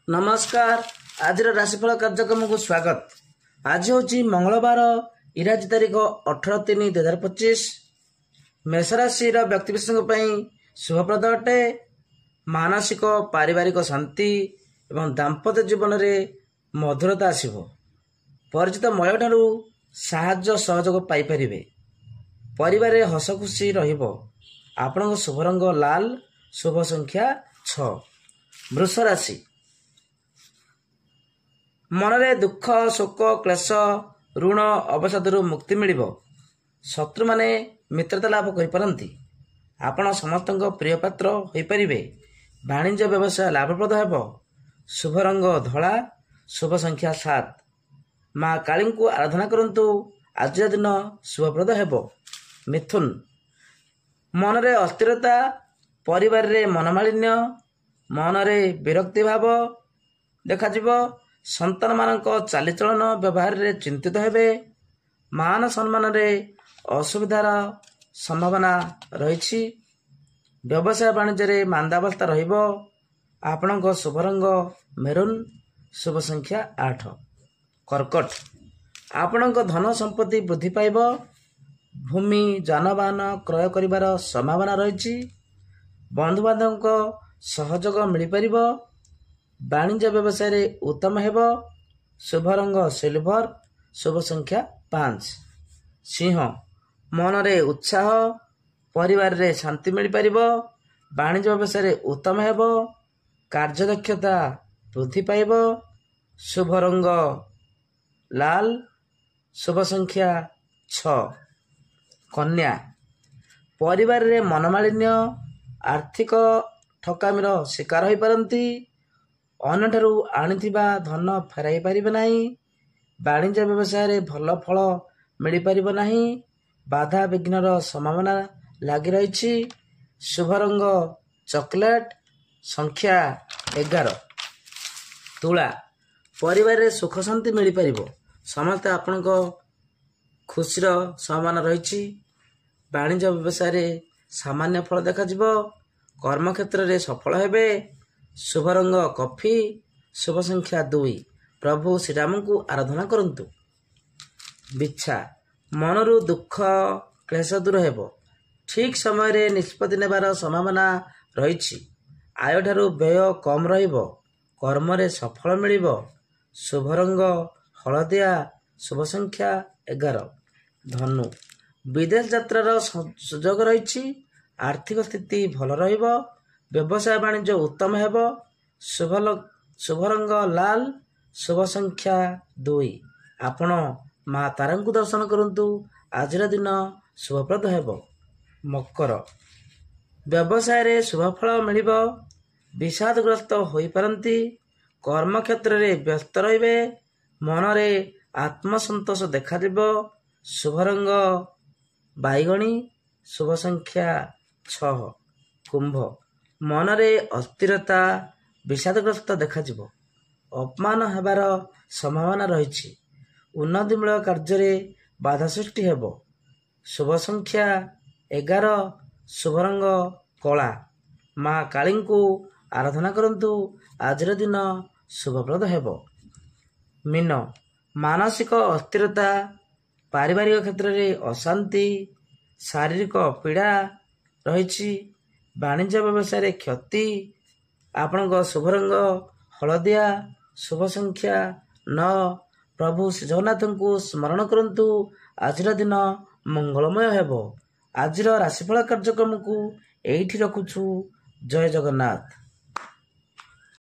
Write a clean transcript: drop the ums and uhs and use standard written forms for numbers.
नमस्कार। आज राशिफल कार्यक्रम को स्वागत। आज हूँ मंगलवार इंग्राजी तारीख 18/3/2025। मेषराशि व्यक्तिविशेष शुभप्रद अटे। मानसिक पारिवारिक शांति एवं दाम्पत्य जीवन में मधुरता आसब। परिचित महिला ठारू साहाय्य सहयोग पाइपर। परिवार हस खुशी आपण शुभ रंग लाल, शुभ संख्या 6। वृष राशि मनरे दुख शोक क्लेश ऋण अवसादरू मुक्ति मिल। शत्रु माने मित्रता लाभ करपारती। आपण समस्त प्रिय पात्र हो पारे। वाणिज्य व्यवसाय लाभप्रद हेब। शुभ रंग धला, शुभ संख्या 7। माँ काली को आराधना करंतु। आज दिन शुभप्रद हेब। मिथुन मनरे अस्थिरता, परिवार रे मनमालिन्य, मनरे विरक्ति भाव देखा। संतान मानक चालीचलन व्यवहार रे चिंतित हेबे। मान सम्मान रे असुविधार संभावना रही। व्यवसाय वाणिज्य रे मांदावस्था रहिबो। आपणक शुभ रंग मेरून, शुभ संख्या 8। कर्कट आपणक धन संपत्ति वृद्धि पाइब। भूमि जानवाहन क्रय करिवार संभावना रही। बंधुबांधव सहयोग मिल पारिबो। वाणिज्य व्यवसाय रे उत्तम हेब। शुभ रंग सिल्वर, शुभ संख्या 5। सिंह मनरे उत्साह, परिवार रे शांति मिल पारिबो। वाणिज्य व्यवसाय रे उत्तम हेब। कार्यदक्षता वृद्धि पाइब। शुभ रंग लाल, शुभ संख्या 6। कन्या परिवार रे मनमालिन्य, आर्थिक ठकामीर शिकार हो पारती। अन्यठारू आनिथिबा धन फेराई पारिबे नाही। वाणिज्य व्यवसाय रे भल फल मिल पारिबो नाही। बाधा विघ्नर संभावना लगी रही। शुभ रंग चॉकलेट, संख्या 11। तुला परिवार रे सुख शांति मिल पारिबो। समस्त आपनक खुशीर संभावना रही। वाणिज्य व्यवसाय रे सामान्य फल देखा जिवो। कर्म क्षेत्र रे सफल हेबे। शुभ रंग कॉफी, शुभ संख्या 2। प्रभु श्रीराम को आराधना करंतु। बिच्छा मनरु दुख क्लेश दूर हेब। ठीक समय रे निष्पत्ति नेबार संभावना रही। आय ठारू व्यय कम रहिबो। कर्म रे सफल मिलिबो। शुभ रंग हलदिया, शुभ संख्या 11। धनु विदेश यात्रार सुयोग रही। आर्थिक स्थिति भल रहिबो। व्यवसाय वाणिज्य उत्तम हेब। शुभ रंग लाल, शुभ संख्या 2। आपण माँ तारा को दर्शन करंतु। आज दिन शुभप्रद हेब। मकर व्यवसाय रे शुभफल मिलिब। विषादग्रस्त हो पारती। कर्म क्षेत्र रे व्यस्त रहिबे। मनरे आत्मसंतोष देखा दिबो। शुभ रंग बैगणी, शुभ संख्या 6। कुंभ मनरे अस्थिरता, विषादग्रस्त देखा जिवो। अपमान हेबार संभावना रही। उन्नतिमूलक कार्य बाधा सृष्टि हेब। शुभ संख्या 11, शुभ रंग कला। माँ काली को आराधना करंतु। आज दिन शुभप्रद हेब। मीन मानसिक अस्थिरता, पारिवारिक क्षेत्र में अशांति, शारीरिक पीड़ा रही। वाणिज्य व्यवसाय रे क्षति। आपणक शुभ रंग हलदिया, शुभ संख्या 9। प्रभु श्री जगन्नाथ को स्मरण करंतु। आज दिन मंगलमय हेब। आज राशिफल कार्यक्रम को एठी रखुछु। जय जगन्नाथ।